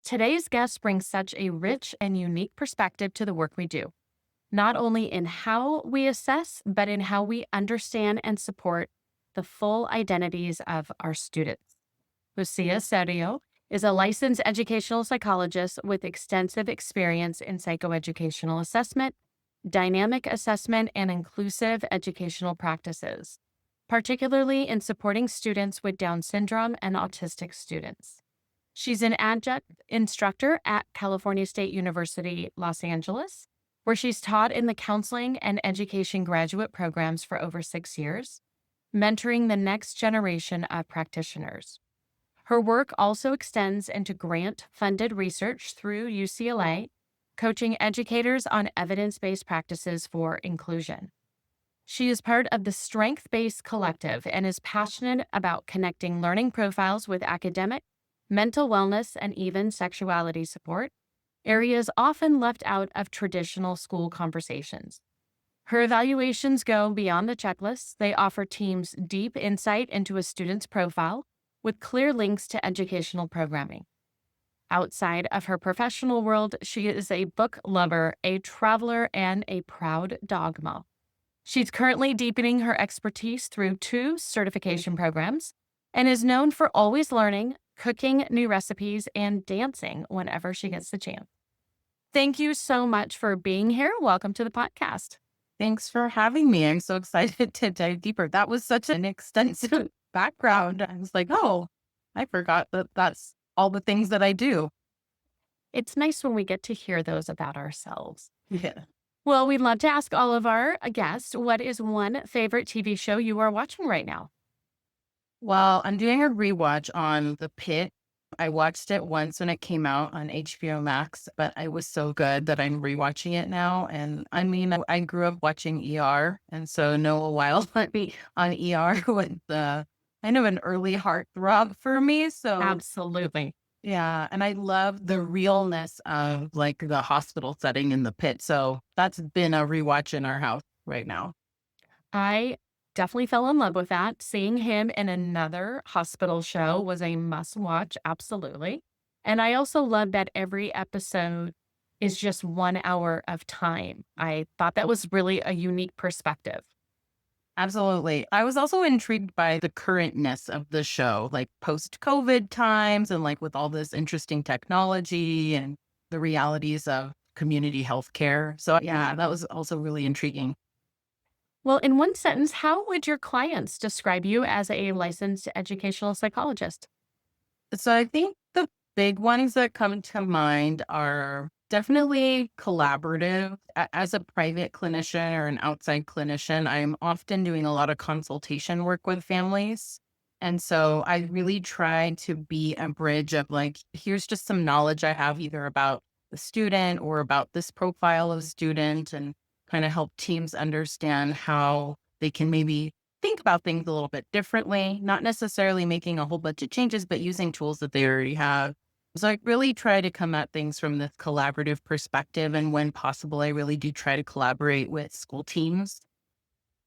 Today's guest brings such a rich and unique perspective to the work we do, not only in how we assess, but in how we understand and support the full identities of our students. Lucia Serio is a licensed educational psychologist with extensive experience in psychoeducational assessment, dynamic assessment, and inclusive educational practices, particularly in supporting students with Down syndrome and autistic students. She's an adjunct instructor at California State University, Los Angeles, where she's taught in the counseling and education graduate programs for over 6 years, mentoring the next generation of practitioners. Her work also extends into grant funded research through UCLA, coaching educators on evidence based practices for inclusion. She is part of the Strength Based Collective and is passionate about connecting learning profiles with academic, mental wellness, and even sexuality support, areas often left out of traditional school conversations. Her evaluations go beyond the checklists. They offer teams deep insight into a student's profile with clear links to educational programming. Outside of her professional world, she is a book lover, a traveler, and a proud dog mom. She's currently deepening her expertise through 2 certification programs and is known for always learning, cooking new recipes, and dancing whenever she gets the chance. Thank you so much for being here. Welcome to the podcast. Thanks for having me. I'm so excited to dive deeper. That was such an extensive background. I was like, oh, I forgot that that's all the things that I do. It's nice when we get to hear those about ourselves. Yeah. Well, we'd love to ask all of our guests, what is one favorite TV show you are watching right now? Well, I'm doing a rewatch on The Pit. I watched it once when it came out on HBO Max, but it was so good that I'm rewatching it now. And I mean, I grew up watching ER, and so Noah Wild let me on ER with the kind of an early heartthrob for me. So Absolutely. yeah, and I love the realness of, like, the hospital setting in The Pit, so that's been a rewatch in our house right now. I definitely fell in love with that. Seeing him in another hospital show was a must watch. Absolutely. And I also love that every episode is just 1 hour of time. I thought that was really a unique perspective. Absolutely. I was also intrigued by the currentness of the show, like, post-COVID times and, like, with all this interesting technology and the realities of community healthcare. So, yeah, that was also really intriguing. Well, in one sentence, how would your clients describe you as a licensed educational psychologist? So I think the big ones that come to mind are definitely collaborative. As a private clinician or an outside clinician, I'm often doing a lot of consultation work with families. And so I really try to be a bridge of, like, here's just some knowledge I have either about the student or about this profile of student, and kind of help teams understand how they can maybe think about things a little bit differently, not necessarily making a whole bunch of changes, but using tools that they already have. So I really try to come at things from this collaborative perspective. And when possible, I really do try to collaborate with school teams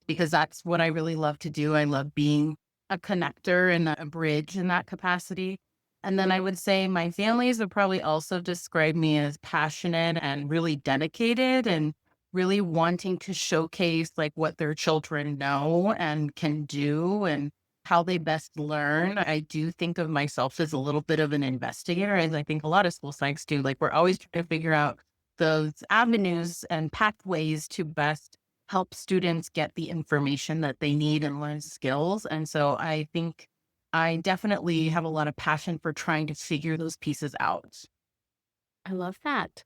because that's what I really love to do. I love being a connector and a bridge in that capacity. And then I would say my families would probably also describe me as passionate and really dedicated and really wanting to showcase, like, what their children know and can do and how they best learn. I do think of myself as a little bit of an investigator, as I think a lot of school psychs do. Like, we're always trying to figure out those avenues and pathways to best help students get the information that they need and learn skills. And so I think I definitely have a lot of passion for trying to figure those pieces out. I love that.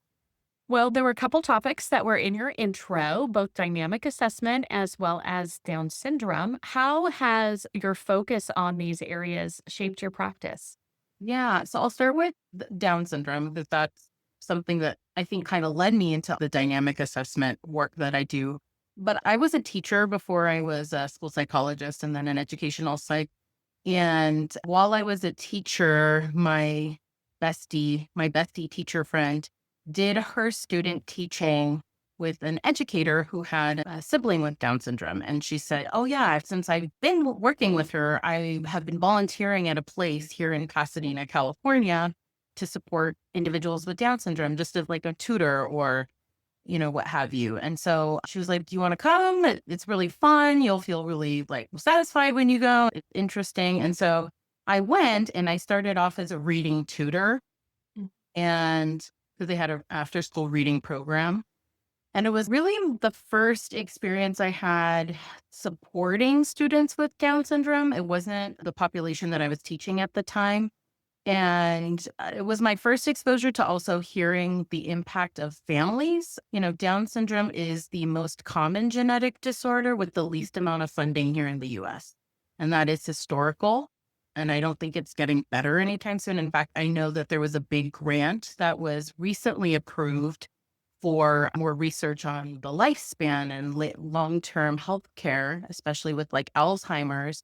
Well, there were a couple topics that were in your intro, both dynamic assessment as well as Down syndrome. How has your focus on these areas shaped your practice? Yeah. So I'll start with Down syndrome, that's something that I think kind of led me into the dynamic assessment work that I do. But I was a teacher before I was a school psychologist and then an educational psych. And while I was a teacher, my bestie teacher friend did her student teaching with an educator who had a sibling with Down syndrome. And she said, oh, yeah, since I've been working with her, I have been volunteering at a place here in Pasadena, California. to support individuals with Down syndrome, just as like a tutor or, what have you. And so she was like, "Do you want to come? It's really fun. You'll feel really like satisfied when you go. It's interesting." And so I went and I started off as a reading tutor Mm. and because they had an after school reading program. And it was really the first experience I had supporting students with Down syndrome. It wasn't the population that I was teaching at the time. And it was my first exposure to also hearing the impact of families. Down syndrome is the most common genetic disorder with the least amount of funding here in the US. And that is historical. And I don't think it's getting better anytime soon. In fact, I know that there was a big grant that was recently approved for more research on the lifespan and long-term health care, especially with like Alzheimer's,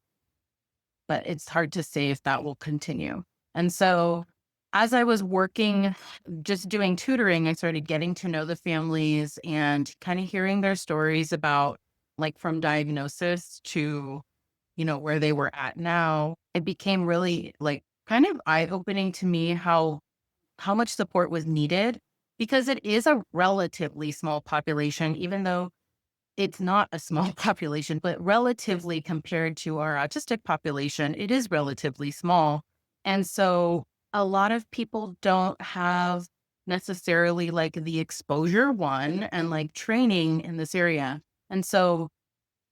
but it's hard to say if that will continue. And so as I was working, just doing tutoring, I started getting to know the families and kind of hearing their stories about like from diagnosis to, where they were at now. It became really like kind of eye-opening to me how much support was needed because it is a relatively small population, even though it's not a small population, but relatively compared to our autistic population, it is relatively small. And so a lot of people don't have necessarily like the exposure one and like training in this area. And so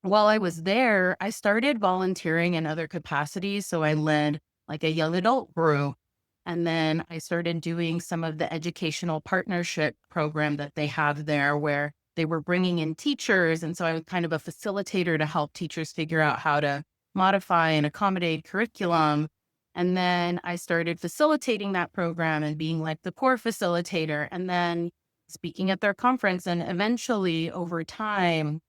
while I was there, I started volunteering in other capacities. So I led like a young adult group. And then I started doing some of the educational partnership program that they have there where they were bringing in teachers. And so I was kind of a facilitator to help teachers figure out how to modify and accommodate curriculum. And then I started facilitating that program and being like the core facilitator and then speaking at their conference. And eventually over time,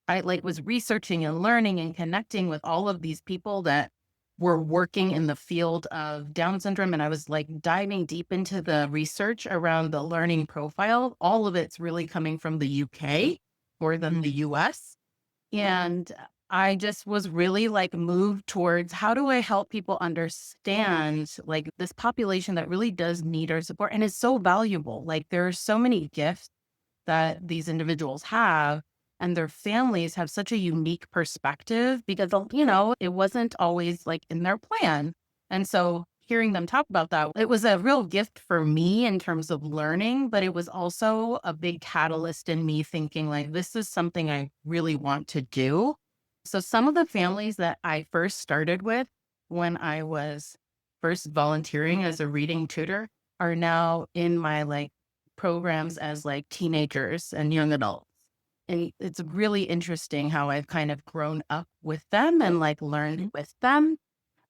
I like was researching and learning and connecting with all of these people that were working in the field of Down syndrome. And I was like diving deep into the research around the learning profile. All of it's really coming from the UK more than the US. And I just was really like moved towards how do I help people understand like this population that really does need our support and is so valuable. Like there are so many gifts that these individuals have and their families have such a unique perspective because it wasn't always like in their plan. And so hearing them talk about that, it was a real gift for me in terms of learning, but it was also a big catalyst in me thinking like this is something I really want to do. So some of the families that I first started with when I was first volunteering as a reading tutor are now in my like programs as like teenagers and young adults. And it's really interesting how I've kind of grown up with them and like learned with them.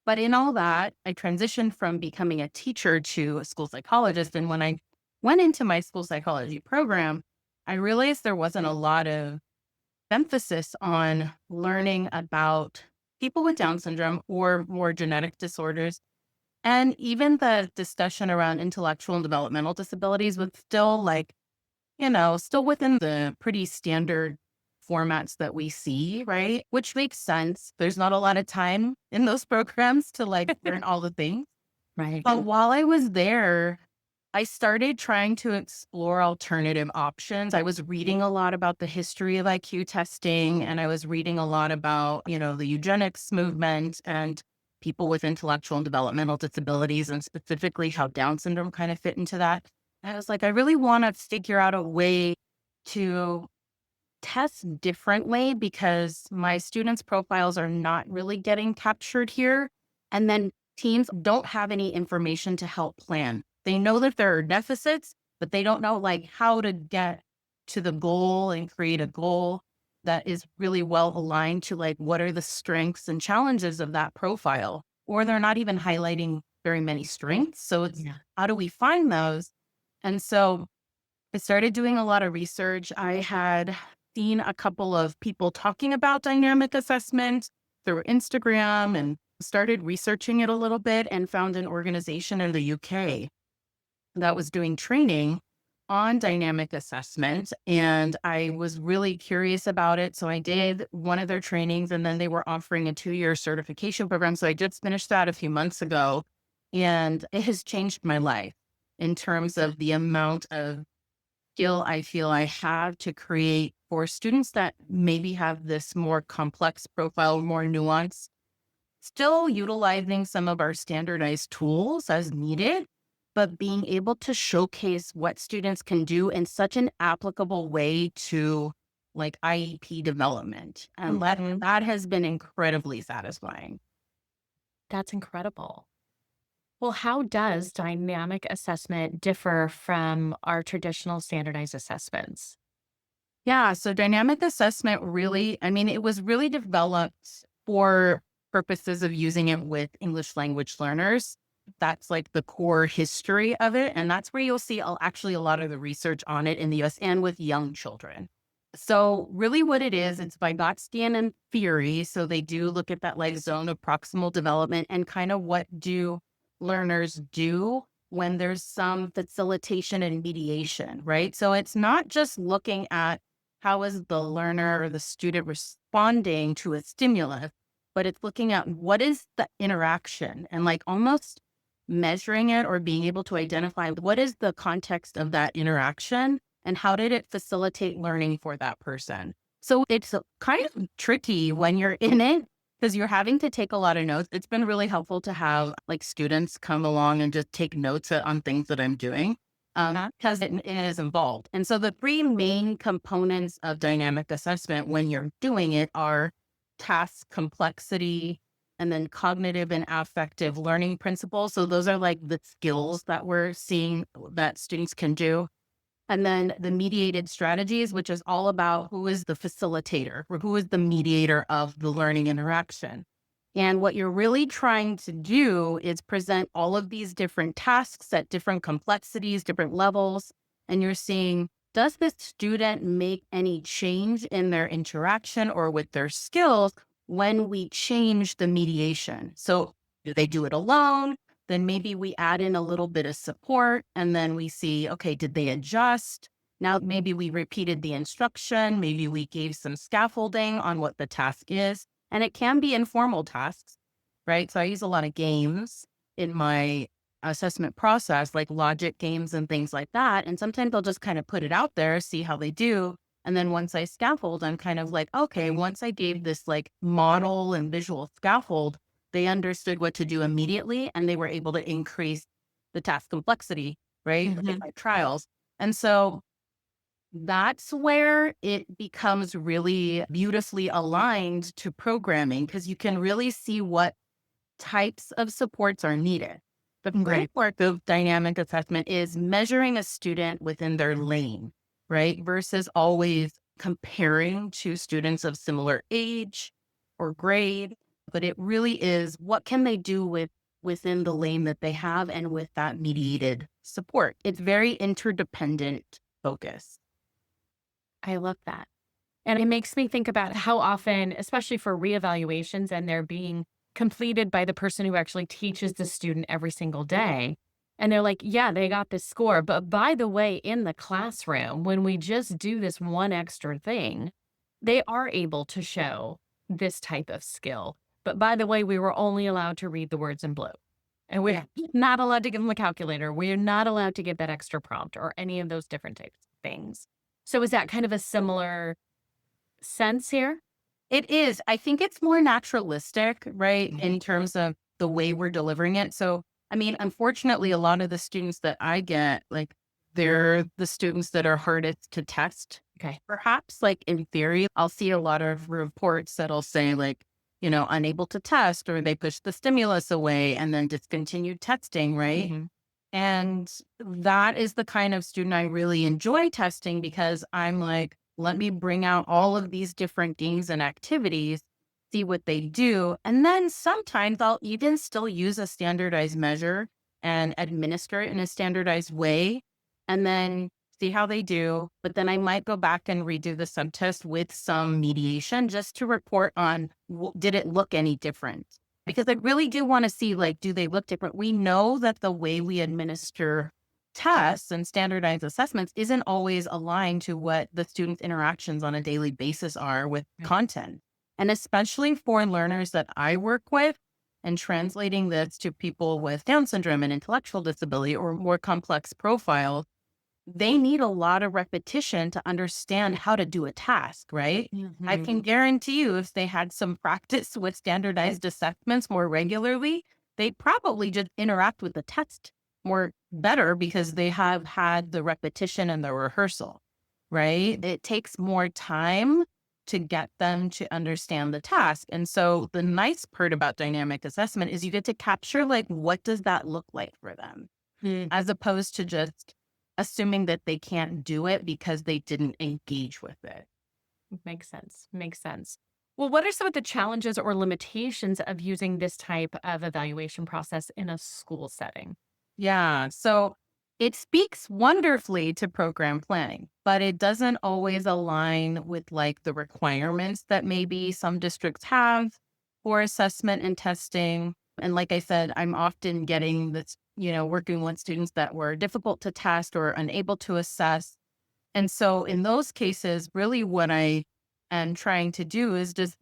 But in all that, I transitioned from becoming a teacher to a school psychologist. And when I went into my school psychology program, I realized there wasn't a lot of emphasis on learning about people with Down syndrome or more genetic disorders. And even the discussion around intellectual and developmental disabilities was still like still within the pretty standard formats that we see, right? Which makes sense. There's not a lot of time in those programs to like learn all the things. Right. But while I was there, I started trying to explore alternative options. I was reading a lot about the history of IQ testing, and I was reading a lot about, the eugenics movement and people with intellectual and developmental disabilities, and specifically how Down syndrome kind of fit into that. And I was like, I really want to figure out a way to test differently because my students' profiles are not really getting captured here. And then teams don't have any information to help plan. They know that there are deficits, but they don't know like how to get to the goal and create a goal that is really well aligned to like what are the strengths and challenges of that profile. Or they're not even highlighting very many strengths. So it's how do we find those? And so I started doing a lot of research. I had seen a couple of people talking about dynamic assessment through Instagram and started researching it a little bit and found an organization in the UK that was doing training on dynamic assessment. And I was really curious about it. So I did one of their trainings and then they were offering a 2-year certification program. So I just finished that a few months ago. And it has changed my life in terms of the amount of skill I feel I have to create for students that maybe have this more complex profile, more nuanced, still utilizing some of our standardized tools as needed, but being able to showcase what students can do in such an applicable way to like IEP development. And Mhm. that has been incredibly satisfying. That's incredible. Well, how does dynamic assessment differ from our traditional standardized assessments? Yeah, so dynamic assessment really, I mean, it was really developed for purposes of using it with English language learners. That's like the core history of it. And that's where you'll see actually a lot of the research on it in the US and with young children. So, really, what it is, it's by Gottsdian and theory. So, they do look at that like zone of proximal development and kind of what do learners do when there's some facilitation and mediation, right? So, it's not just looking at how is the learner or the student responding to a stimulus, but it's looking at what is the interaction and like almost measuring it or being able to identify what is the context of that interaction and how did it facilitate learning for that person. So it's kind of tricky when you're in it because you're having to take a lot of notes. It's been really helpful to have like students come along and just take notes on things that I'm doing because it is involved. And so the three main components of dynamic assessment when you're doing it are task complexity and then cognitive and affective learning principles. So those are like the skills that we're seeing that students can do. And then the mediated strategies, which is all about who is the facilitator or who is the mediator of the learning interaction. And what you're really trying to do is present all of these different tasks at different complexities, different levels. And you're seeing, does this student make any change in their interaction or with their skills when we change the mediation? So, do they do it alone? Then maybe we add in a little bit of support and then we see, okay, did they adjust? Now, maybe we repeated the instruction. Maybe we gave some scaffolding on what the task is. And it can be informal tasks, right? So I use a lot of games in my assessment process, like logic games and things like that. And sometimes I'll just kind of put it out there, see how they do. And then once I scaffold, I'm kind of like, okay, once I gave this like model and visual scaffold, they understood what to do immediately and they were able to increase the task complexity, right? In Mhm. my trials. And so that's where it becomes really beautifully aligned to programming because you can really see what types of supports are needed. The Right. framework of dynamic assessment is measuring a student within their lane, right? Versus always comparing to students of similar age or grade. But it really is what can they do within the lane that they have and with that mediated support. It's very interdependent focus. I love that. And it makes me think about how often, especially for reevaluations and they're being completed by the person who actually teaches the student every single day. And they're like, yeah, they got this score. But by the way, in the classroom, when we just do this one extra thing, they are able to show this type of skill. But by the way, we were only allowed to read the words in blue. And we're not allowed to give them a calculator. We're not allowed to give that extra prompt or any of those different types of things. So is that kind of a similar sense here? It is. I think it's more naturalistic, right, in terms of the way we're delivering it. So, I mean, unfortunately, a lot of the students that I get, like, they're the students that are hardest to test. Okay. Perhaps, like, in theory, I'll see a lot of reports that'll say, like, unable to test, or they push the stimulus away and then discontinued testing, right? Mhm. And that is the kind of student I really enjoy testing because I'm like, let me bring out all of these different games and activities, see what they do. And then sometimes I'll even still use a standardized measure and administer it in a standardized way and then see how they do. But then I might go back and redo the subtest with some mediation just to report on did it look any different? Because I really do want to see, like, do they look different? We know that the way we administer tests and standardized assessments isn't always aligned to what the students' interactions on a daily basis are with Right. content. And especially for learners that I work with, and translating this to people with Down syndrome and intellectual disability or more complex profiles, they need a lot of repetition to understand how to do a task, right? I can guarantee you if they had some practice with standardized assessments more regularly, they'd probably just interact with the test more better because they have had the repetition and the rehearsal, right? It takes more time to get them to understand the task. And so the nice part about dynamic assessment is you get to capture like what does that look like for them as opposed to just assuming that they can't do it because they didn't engage with it. Makes sense. Makes sense. Well, what are some of the challenges or limitations of using this type of evaluation process in a school setting? Yeah. So it speaks wonderfully to program planning, but it doesn't always align with like the requirements that maybe some districts have for assessment and testing. And like I said, I'm often getting this, working with students that were difficult to test or unable to assess. And so in those cases, really what I am trying to do is just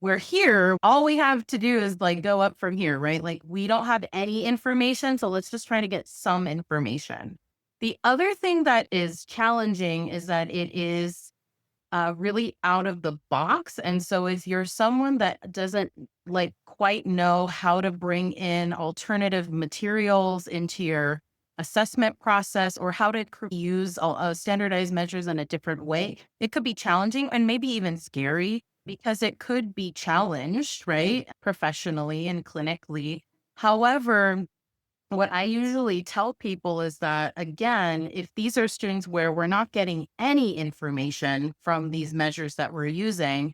we're here. All we have to do is like go up from here, right? Like we don't have any information. So let's just try to get some information. The other thing that is challenging is that it is really out of the box. And so if you're someone that doesn't like quite know how to bring in alternative materials into your assessment process or how to use standardized measures in a different way, it could be challenging and maybe even scary because it could be challenged, right? Professionally and clinically. However, what I usually tell people is that, again, if these are students where we're not getting any information from these measures that we're using,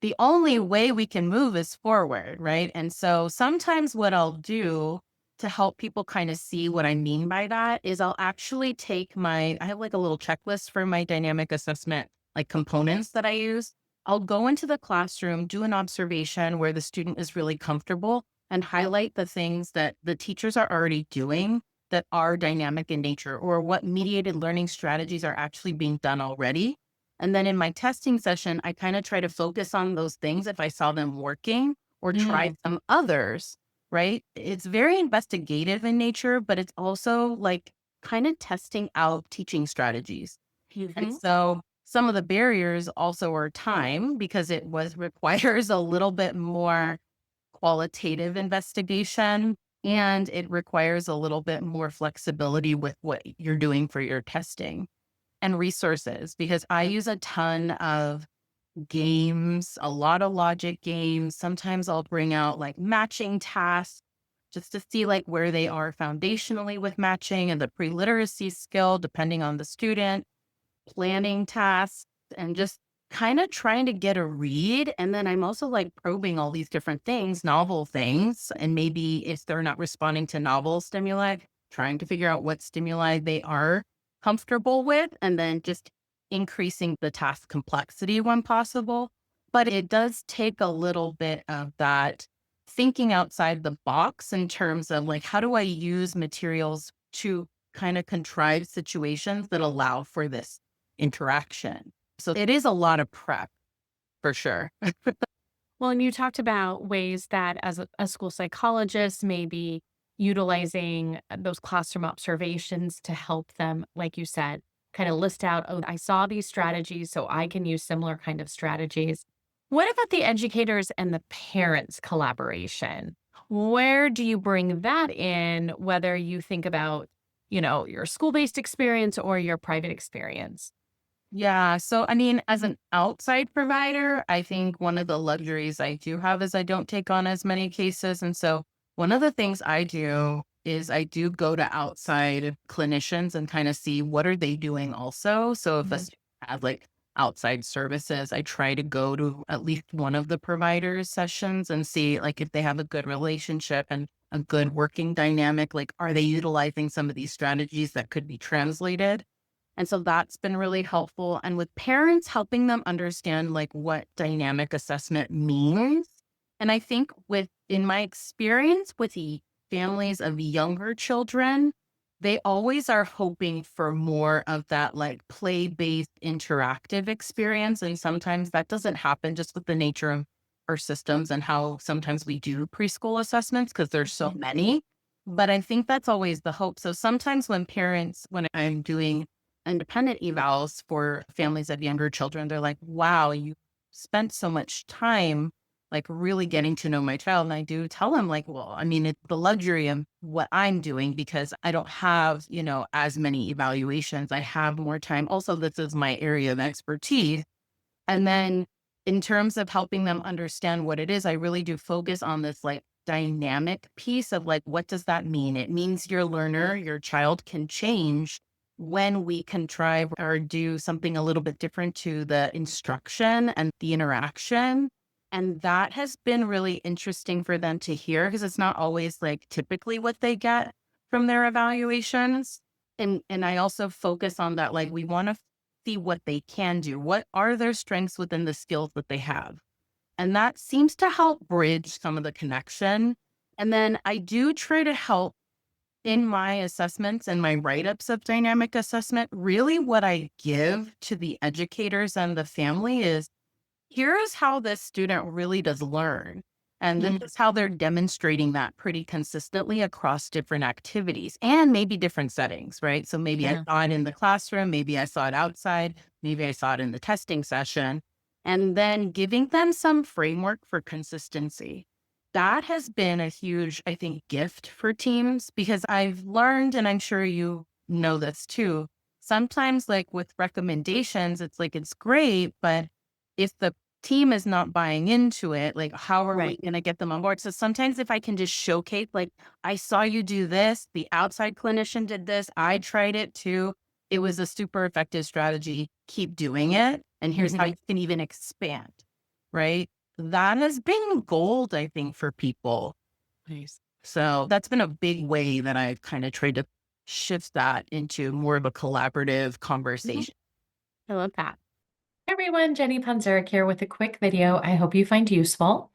the only way we can move is forward, right? And so sometimes what I'll do to help people kind of see what I mean by that is I'll actually I have like a little checklist for my dynamic assessment, like components that I use. I'll go into the classroom, do an observation where the student is really comfortable and highlight the things that the teachers are already doing that are dynamic in nature or what mediated learning strategies are actually being done already. And then in my testing session, I kind of try to focus on those things if I saw them working or tried some others, right? It's very investigative in nature, but it's also like kind of testing out teaching strategies. And Mhm. so some of the barriers also are time because it was requires a little bit more qualitative investigation and it requires a little bit more flexibility with what you're doing for your testing and resources because I use a ton of games, a lot of logic games. Sometimes I'll bring out like matching tasks just to see like where they are foundationally with matching and the pre-literacy skill, depending on the student, planning tasks, and just kind of trying to get a read. And then I'm also like probing all these different things, novel things. And maybe if they're not responding to novel stimuli, trying to figure out what stimuli they are comfortable with, and then just increasing the task complexity when possible. But it does take a little bit of that thinking outside the box in terms of like, how do I use materials to kind of contrive situations that allow for this interaction. So it is a lot of prep for sure. Well, and you talked about ways that as a school psychologist may be utilizing those classroom observations to help them, like you said, kind of list out, oh, I saw these strategies, so I can use similar kind of strategies. What about the educators and the parents' collaboration? Where do you bring that in, whether you think about, your school-based experience or your private experience? Yeah. So, I mean, as an outside provider, I think one of the luxuries I do have is I don't take on as many cases. And so, one of the things I do is I do go to outside clinicians and kind of see what are they doing also. So, if a Mhm. student has like outside services, I try to go to at least one of the providers' sessions and see like if they have a good relationship and a good working dynamic. Like, are they utilizing some of these strategies that could be translated? And so that's been really helpful. And with parents, helping them understand like what dynamic assessment means. And I think in my experience with the families of younger children, they always are hoping for more of that like play based interactive experience. And sometimes that doesn't happen just with the nature of our systems and how sometimes we do preschool assessments because there's so many. But I think that's always the hope. So sometimes when I'm doing independent evals for families of younger children, they're like, wow, you spent so much time like really getting to know my child. And I do tell them like, well, I mean, it's the luxury of what I'm doing because I don't have, as many evaluations. I have more time. Also, this is my area of expertise. And then in terms of helping them understand what it is, I really do focus on this like dynamic piece of like, what does that mean? It means your learner, your child can change when we contrive or do something a little bit different to the instruction and the interaction. And that has been really interesting for them to hear because it's not always like typically what they get from their evaluations. And I also focus on that, like we want to see what they can do. What are their strengths within the skills that they have? And that seems to help bridge some of the connection. And then I do try to help in my assessments and my write ups of dynamic assessment. Really, what I give to the educators and the family is here's how this student really does learn. And this is how they're demonstrating that pretty consistently across different activities and maybe different settings, right? So maybe I saw it in the classroom, maybe I saw it outside, maybe I saw it in the testing session, and then giving them some framework for consistency. That has been a huge, I think, gift for teams because I've learned, and I'm sure you know this too, sometimes like with recommendations, it's like it's great, but if the team is not buying into it, like how are we Right. going to get them on board? So sometimes if I can just showcase, like, I saw you do this, the outside clinician did this, I tried it too. It was a super effective strategy. Keep doing it. And here's how you can even expand, right? That has been gold, I think, for people. Nice. So that's been a big way that I've kind of tried to shift that into more of a collaborative Mhm. conversation. I love that. Hey everyone, Jenny Panzeric here with a quick video I hope you find useful.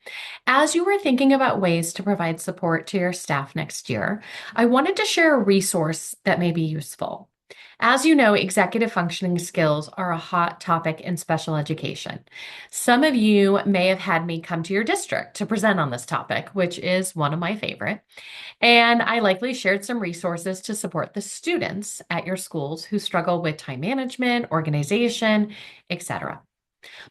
As you were thinking about ways to provide support to your staff next year, I wanted to share a resource that may be useful. As you know, executive functioning skills are a hot topic in special education. Some of you may have had me come to your district to present on this topic, which is one of my favorite. And I likely shared some resources to support the students at your schools who struggle with time management, organization, etc.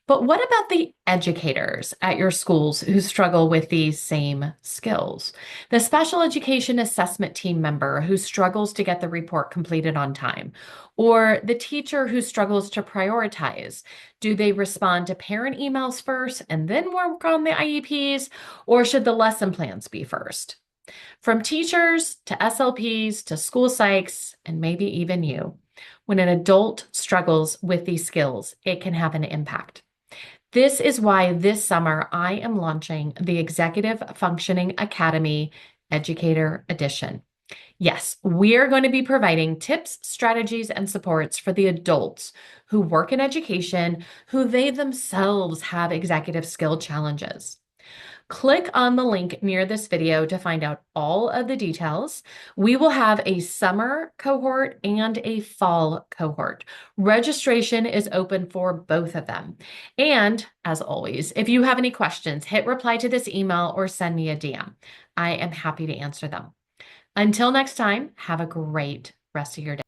But what about the educators at your schools who struggle with these same skills? The special education assessment team member who struggles to get the report completed on time, or the teacher who struggles to prioritize. Do they respond to parent emails first and then work on the IEPs, or should the lesson plans be first? From teachers to SLPs to school psychs, and maybe even you, when an adult struggles with these skills, it can have an impact. This is why this summer I am launching the Executive Functioning Academy Educator Edition. Yes, we are going to be providing tips, strategies, and supports for the adults who work in education, who they themselves have executive skill challenges. Click on the link near this video to find out all of the details. We will have a summer cohort and a fall cohort. Registration is open for both of them. And as always, if you have any questions, hit reply to this email or send me a DM. I am happy to answer them. Until next time, have a great rest of your day.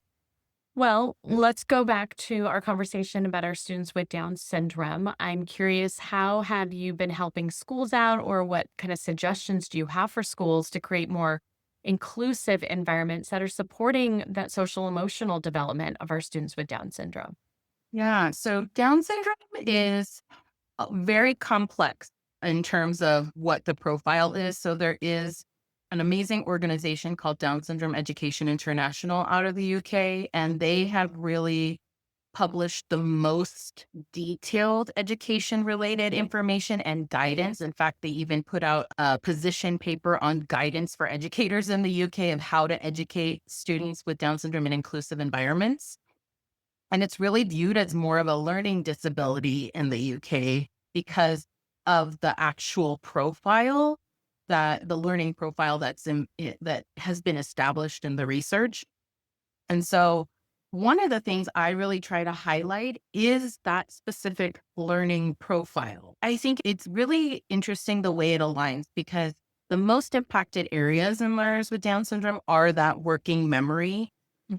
Well, let's go back to our conversation about our students with Down syndrome. I'm curious, how have you been helping schools out, or what kind of suggestions do you have for schools to create more inclusive environments that are supporting that social emotional development of our students with Down syndrome? Yeah. So Down syndrome is very complex in terms of what the profile is. So there is an amazing organization called Down Syndrome Education International out of the UK, and they have really published the most detailed education related information and guidance. In fact, they even put out a position paper on guidance for educators in the UK of how to educate students with Down syndrome in inclusive environments. And it's really viewed as more of a learning disability in the UK because of the actual profile, that the learning profile that has been established in the research. And so One of the things I really try to highlight is that specific learning profile. I think it's really interesting the way it aligns because the most impacted areas in learners with Down syndrome are that working memory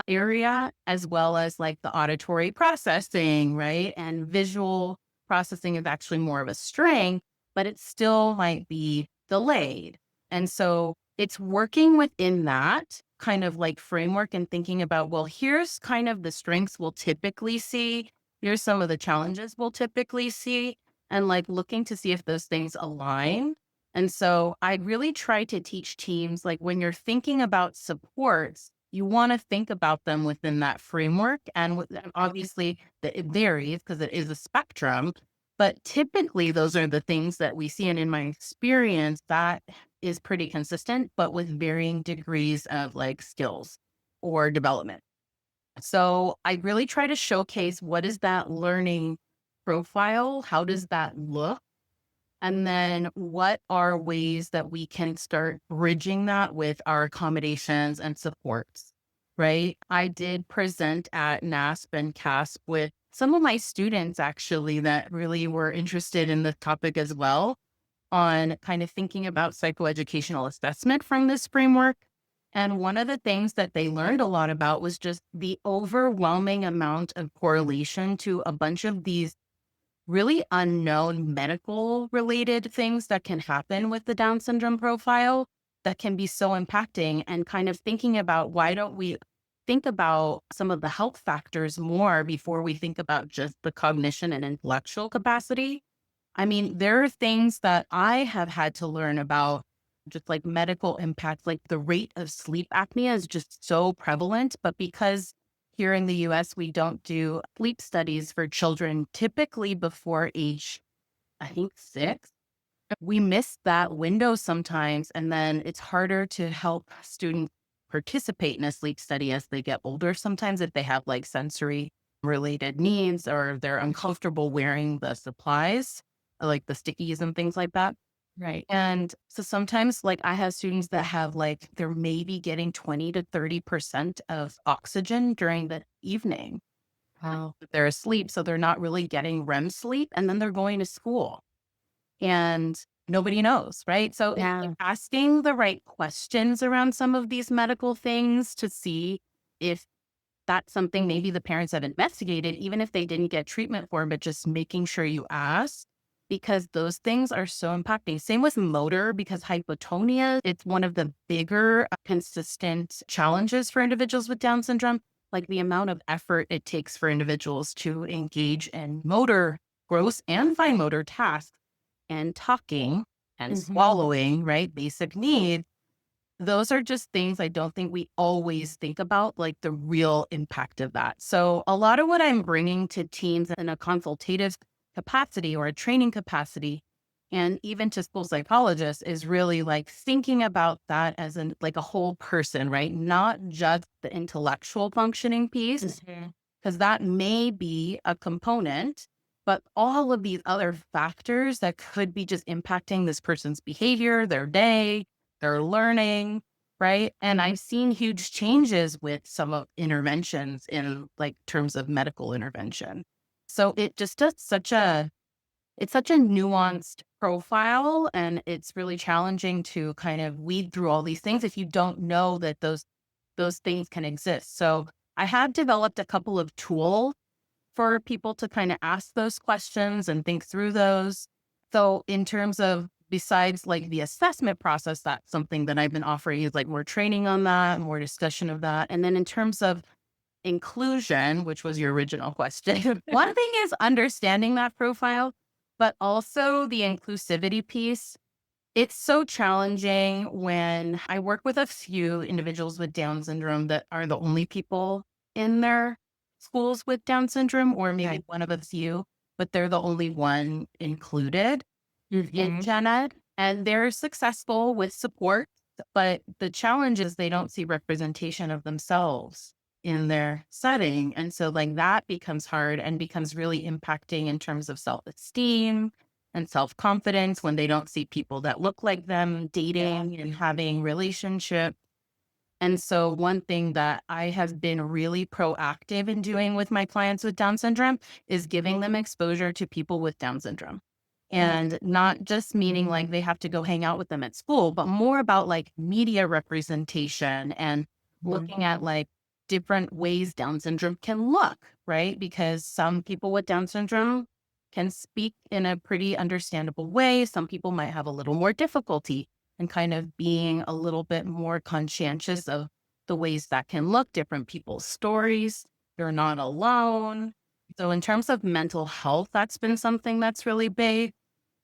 area, as well as like the auditory processing, right? And visual processing is actually more of a strength, but it still might be delayed. And so it's working within that kind of like framework and thinking about, well, here's kind of the strengths we'll typically see. Here's some of the challenges we'll typically see, and like looking to see if those things align. And so I really try to teach teams like when you're thinking about supports, you want to think about them within that framework. And obviously, it varies because it is a spectrum. But typically, those are the things that we see. And in my experience, that is pretty consistent, but with varying degrees of like skills or development. So I really try to showcase what is that learning profile? How does that look? And then what are ways that we can start bridging that with our accommodations and supports, right? I did present at NASP and CASP with some of my students actually that really were interested in the topic as well on kind of thinking about psychoeducational assessment from this framework. And one of the things that they learned a lot about was just the overwhelming amount of correlation to a bunch of these really unknown medical related things that can happen with the Down syndrome profile that can be so impacting, and kind of thinking about why don't we think about some of the health factors more before we think about just the cognition and intellectual capacity. I mean, there are things that I have had to learn about, just like medical impacts, like the rate of sleep apnea is just so prevalent. But because here in the US, we don't do sleep studies for children typically before age, I think 6, we miss that window sometimes. And then it's harder to help students participate in a sleep study as they get older, sometimes if they have like sensory related needs or they're uncomfortable wearing the supplies, like the stickies and things like that. Right. And so sometimes, like, I have students that have like, they're maybe getting 20 to 30% of oxygen during the evening. Wow. They're asleep, so they're not really getting REM sleep, and then they're going to school and nobody knows, right? So it's like Yeah. asking the right questions around some of these medical things to see if that's something maybe the parents have investigated, even if they didn't get treatment for, but just making sure you ask because those things are so impacting. Same with motor, because hypotonia, it's one of the bigger consistent challenges for individuals with Down syndrome. Like the amount of effort it takes for individuals to engage in motor, gross and fine motor tasks and talking and Hmm. swallowing, right? Basic needs. Those are just things I don't think we always think about, like the real impact of that. So, a lot of what I'm bringing to teams in a consultative capacity or a training capacity, and even to school psychologists, is really like thinking about that as like a whole person, right? Not just the intellectual functioning piece, Hmm. because that may be a component, but all of these other factors that could be just impacting this person's behavior, their day, their learning, right? And I've seen huge changes with some of interventions in like terms of medical intervention. So it just does it's such a nuanced profile, and it's really challenging to kind of weed through all these things if you don't know that those things can exist. So I have developed a couple of tools for people to kind of ask those questions and think through those. So in terms of besides like the assessment process, that's something that I've been offering is like more training on that, more discussion of that. And then in terms of inclusion, which was your original question, one thing is understanding that profile, but also the inclusivity piece. It's so challenging when I work with a few individuals with Down syndrome that are the only people in their schools with Down syndrome, or maybe Right. one of a few, but they're the only one included in Hmm. gen ed. And they're successful with support, but the challenge is they don't see representation of themselves in their setting. And so, like, that becomes hard and becomes really impacting in terms of self esteem and self confidence when they don't see people that look like them Yeah. dating and having relationships. And so one thing that I have been really proactive in doing with my clients with Down syndrome is giving them exposure to people with Down syndrome. And not just meaning like they have to go hang out with them at school, but more about like media representation and looking at like different ways Down syndrome can look, right? Because some people with Down syndrome can speak in a pretty understandable way. Some people might have a little more difficulty and kind of being a little bit more conscientious of the ways that can look, different people's stories. You're not alone. So, in terms of mental health, that's been something that's really big.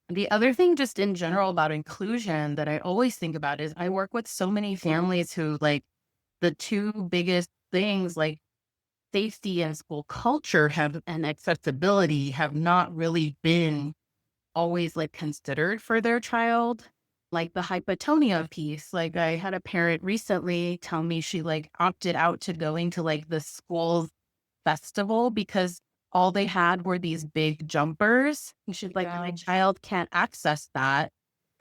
The other thing, just in general, about inclusion that I always think about is I work with so many families who, like, the two biggest things, like safety and school culture have and accessibility, have not really been always like considered for their child. Like the hypotonia piece. Like I had a parent recently tell me she like opted out to going to like the school's festival because all they had were these big jumpers. And she's like, my child can't access that.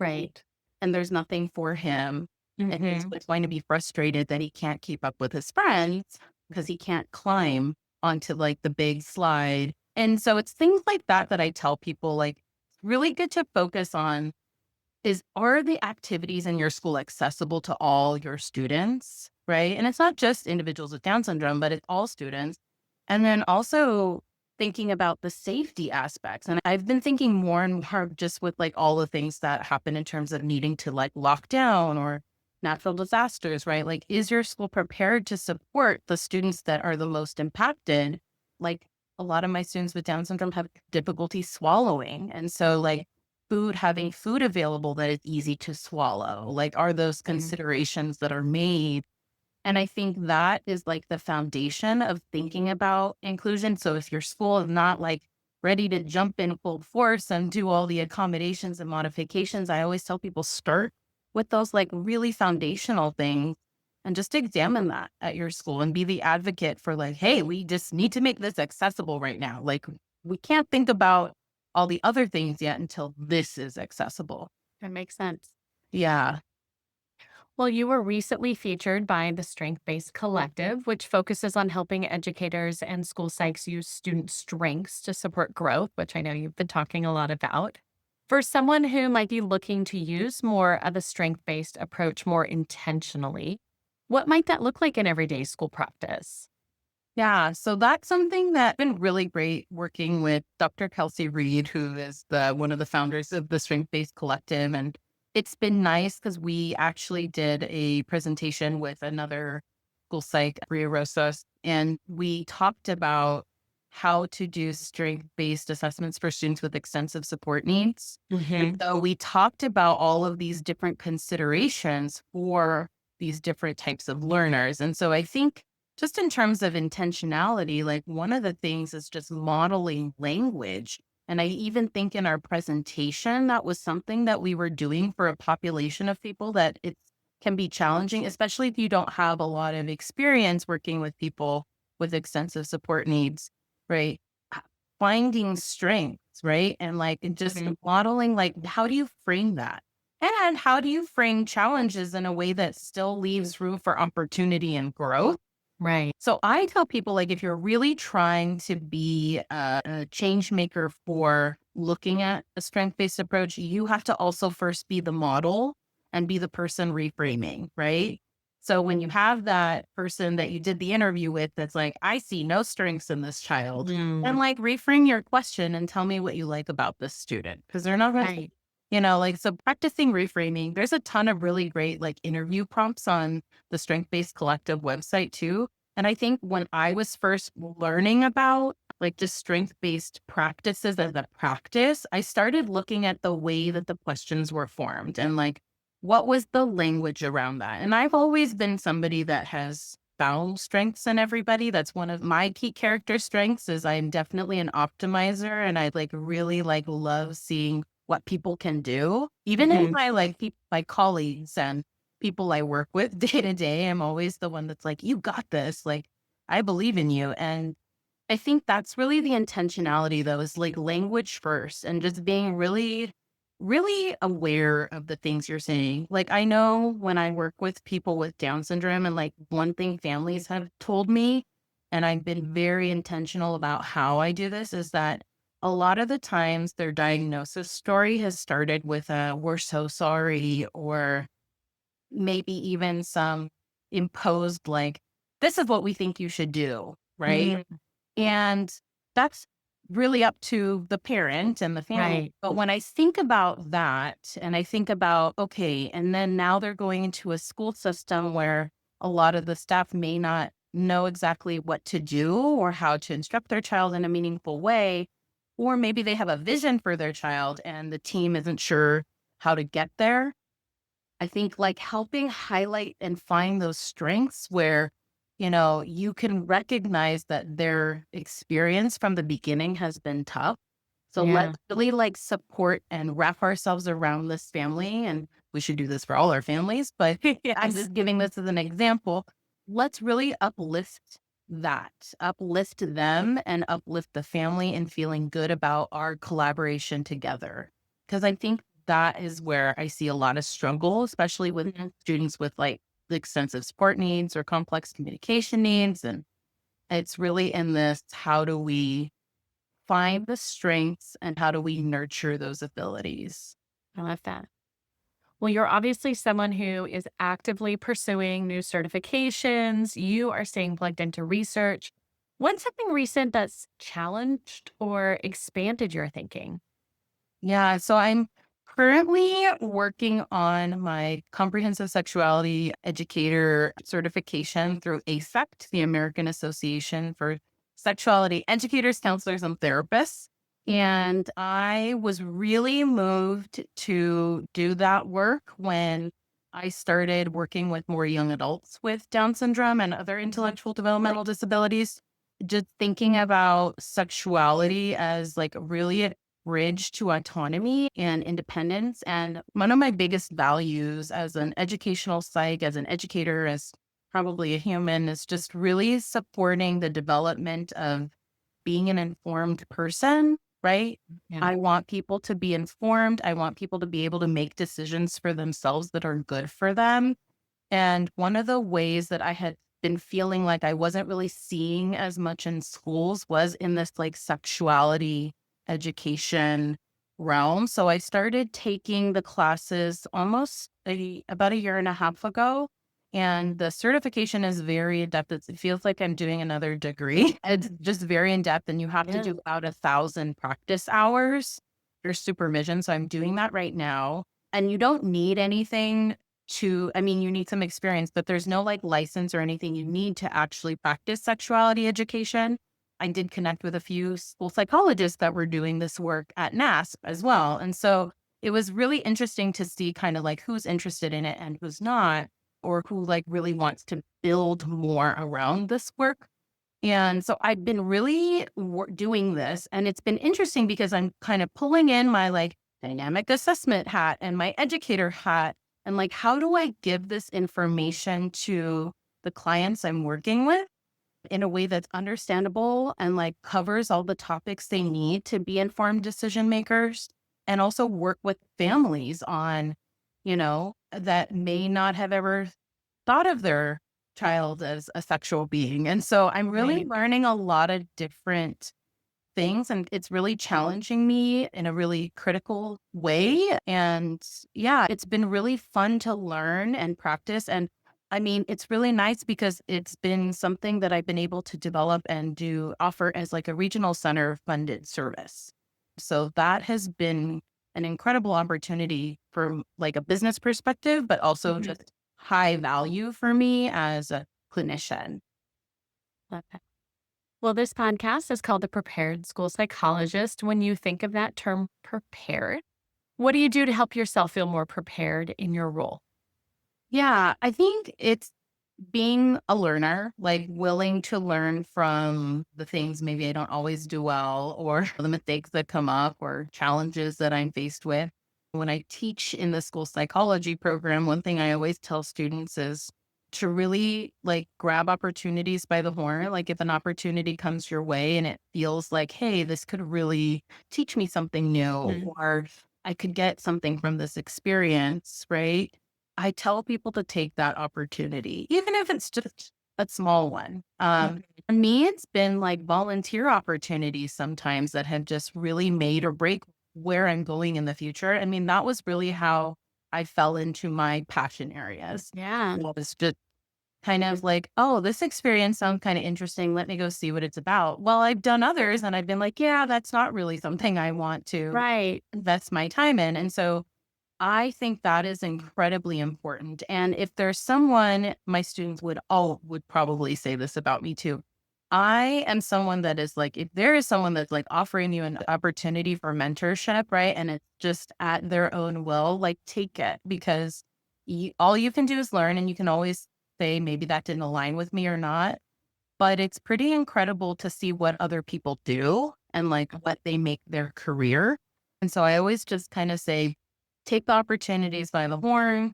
Right. And there's nothing for him. And he's Hmm. going to be frustrated that he can't keep up with his friends because he can't climb onto like the big slide. And so it's things like that that I tell people like, really good to focus on is, are the activities in your school accessible to all your students, right? And it's not just individuals with Down syndrome, but it's all students. And then also thinking about the safety aspects. And I've been thinking more and more just with like all the things that happen in terms of needing to like lock down or natural disasters, right? Like, is your school prepared to support the students that are the most impacted? Like, a lot of my students with Down syndrome have difficulty swallowing. And so, like, having food available that is easy to swallow, like, are those considerations that are made. And I think that is like the foundation of thinking about inclusion. So if your school is not like ready to jump in full force and do all the accommodations and modifications, I always tell people start with those like really foundational things and just examine that at your school and be the advocate for like, hey, we just need to make this accessible right now. Like we can't think about all the other things yet until this is accessible. That makes sense. Yeah. Well, you were recently featured by the Strength Based Collective, which focuses on helping educators and school psychs use student strengths to support growth, which I know you've been talking a lot about. For someone who might be looking to use more of a strength based approach more intentionally, what might that look like in everyday school practice? Yeah, so that's something that's been really great working with Dr. Kelsey Reed, who is the one of the founders of the Strength Based Collective. And it's been nice because we actually did a presentation with another school psych, Bria Rosas, and we talked about how to do strength-based assessments for students with extensive support needs. And Hmm. so we talked about all of these different considerations for these different types of learners. And so I think just in terms of intentionality, like one of the things is just modeling language. And I even think in our presentation, that was something that we were doing for a population of people that it can be challenging, especially if you don't have a lot of experience working with people with extensive support needs, right? H- Finding strengths, right? And like and just modeling, like, how do you frame that? And how do you frame challenges in a way that still leaves room for opportunity and growth? Right. So I tell people, like, if you're really trying to be a change maker for looking at a strength based approach, you have to also first be the model and be the person reframing, right? So when you have that person that you did the interview with that's like, I see no strengths in this child, then Mm, like reframe your question and tell me what you like about this student. Cause they're not going to, right. like, so practicing reframing, there's a ton of really great like interview prompts on the Strength Based Collective website too. And I think when I was first learning about like just strength based practices as a practice, I started looking at the way that the questions were formed and like what was the language around that. And I've always been somebody that has found strengths in everybody. That's one of my key character strengths is I'm definitely an optimizer and I like really like love seeing what people can do. Even in Mhm. my like my colleagues and people I work with day to day, I'm always the one that's like, you got this. Like, I believe in you. And I think that's really the intentionality, though, is like language first and just being really really aware of the things you're saying. Like, I know when I work with people with Down syndrome, and like one thing families have told me, and I've been very intentional about how I do this, is that a lot of the times their diagnosis story has started with a "we're so sorry," or maybe even some imposed, like, "this is what we think you should do," right? Mm, And that's really up to the parent and the family. right. But when I think about that and I think about, okay, and then now they're going into a school system where a lot of the staff may not know exactly what to do or how to instruct their child in a meaningful way. Or maybe they have a vision for their child and the team isn't sure how to get there. I think like helping highlight and find those strengths where, you can recognize that their experience from the beginning has been tough. So Yeah. let's really like support and wrap ourselves around this family. And we should do this for all our families, but I'm Yes. just giving this as an example. Let's really uplift them and uplift the family and feeling good about our collaboration together. Because I think that is where I see a lot of struggle, especially with Mhm. students with like extensive support needs or complex communication needs. And it's really in this, how do we find the strengths and how do we nurture those abilities? I love that. Well, you're obviously someone who is actively pursuing new certifications. You are staying plugged into research. What's something recent that's challenged or expanded your thinking? Yeah, so I'm currently working on my comprehensive sexuality educator certification through ASECT, the American Association for Sexuality Educators, Counselors, and Therapists. And I was really moved to do that work when I started working with more young adults with Down syndrome and other intellectual developmental disabilities. Just thinking about sexuality as like really bridge to autonomy and independence. And one of my biggest values as an educational psych, as an educator, as probably a human, is just really supporting the development of being an informed person, right? Yeah. I want people to be informed. I want people to be able to make decisions for themselves that are good for them. And one of the ways that I had been feeling like I wasn't really seeing as much in schools was in this like sexuality education realm. So I started taking the classes about a year and a half ago. And the certification is very in depth. It feels like I'm doing another degree. It's just very in depth, and you have to Yeah. do about 1,000 practice hours for supervision. So I'm doing that right now. And you don't need anything I mean, you need some experience, but there's no like license or anything you need to actually practice sexuality education. I did connect with a few school psychologists that were doing this work at NASP as well. And so it was really interesting to see kind of like who's interested in it and who's not, or who like really wants to build more around this work. And so I've been really doing this, and it's been interesting because I'm kind of pulling in my like dynamic assessment hat and my educator hat. And like, how do I give this information to the clients I'm working with in a way that's understandable and like covers all the topics they need to be informed decision makers, and also work with families on, that may not have ever thought of their child as a sexual being. And so I'm really Right. learning a lot of different things, and it's really challenging me in a really critical way. And yeah, it's been really fun to learn and practice. And I mean, it's really nice because it's been something that I've been able to develop and do offer as like a regional center funded service. So that has been an incredible opportunity from like a business perspective, but also Mhm. just high value for me as a clinician. Love that. Well, this podcast is called The Prepared School Psychologist. When you think of that term prepared, what do you do to help yourself feel more prepared in your role? Yeah, I think it's being a learner, like willing to learn from the things maybe I don't always do well, or the mistakes that come up, or challenges that I'm faced with. When I teach in the school psychology program, one thing I always tell students is to really like grab opportunities by the horn. Like if an opportunity comes your way and it feels like, hey, this could really teach me something new, Mhm. or I could get something from this experience, right? I tell people to take that opportunity, even if it's just a small one. For me, it's been like volunteer opportunities sometimes that have just really made or break where I'm going in the future. I mean, that was really how I fell into my passion areas. Yeah. It was just kind of like, oh, this experience sounds kind of interesting. Let me go see what it's about. Well, I've done others and I've been like, yeah, that's not really something I want to Right. invest my time in. And so I think that is incredibly important. And if there's someone, my students would probably say this about me too. I am someone that is like, if there is someone that's like offering you an opportunity for mentorship, right? And it's just at their own will, like take it because all you can do is learn and you can always say maybe that didn't align with me or not. But it's pretty incredible to see what other people do and like what they make their career. And so I always just kind of say, take the opportunities by the horn,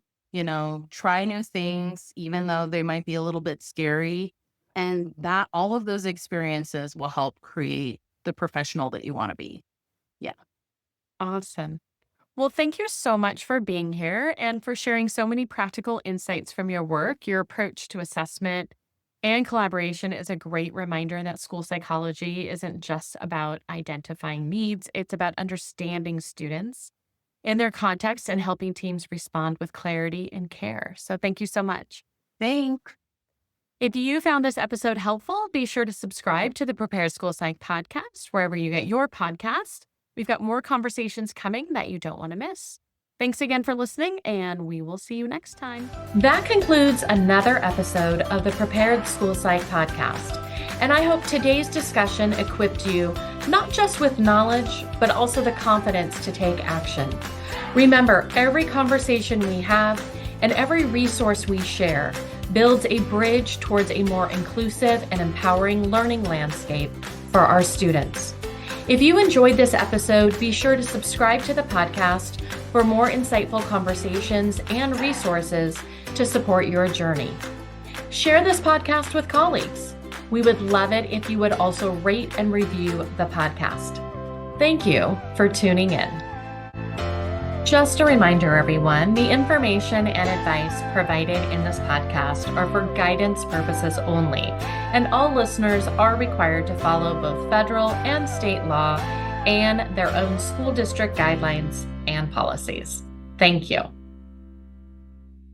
try new things, even though they might be a little bit scary. And that all of those experiences will help create the professional that you want to be. Yeah. Awesome. Well, thank you so much for being here and for sharing so many practical insights from your work. Your approach to assessment and collaboration is a great reminder that school psychology isn't just about identifying needs, it's about understanding students in their context and helping teams respond with clarity and care. So, thank you so much. Thanks. If you found this episode helpful, be sure to subscribe to the Prepare School Psych podcast wherever you get your podcast. We've got more conversations coming that you don't want to miss. Thanks again for listening, and we will see you next time. That concludes another episode of the Prepared School Psych podcast. And I hope today's discussion equipped you not just with knowledge, but also the confidence to take action. Remember, every conversation we have and every resource we share builds a bridge towards a more inclusive and empowering learning landscape for our students. If you enjoyed this episode, be sure to subscribe to the podcast for more insightful conversations and resources to support your journey. Share this podcast with colleagues. We would love it if you would also rate and review the podcast. Thank you for tuning in. Just a reminder, everyone, the information and advice provided in this podcast are for guidance purposes only, and all listeners are required to follow both federal and state law and their own school district guidelines and policies. Thank you.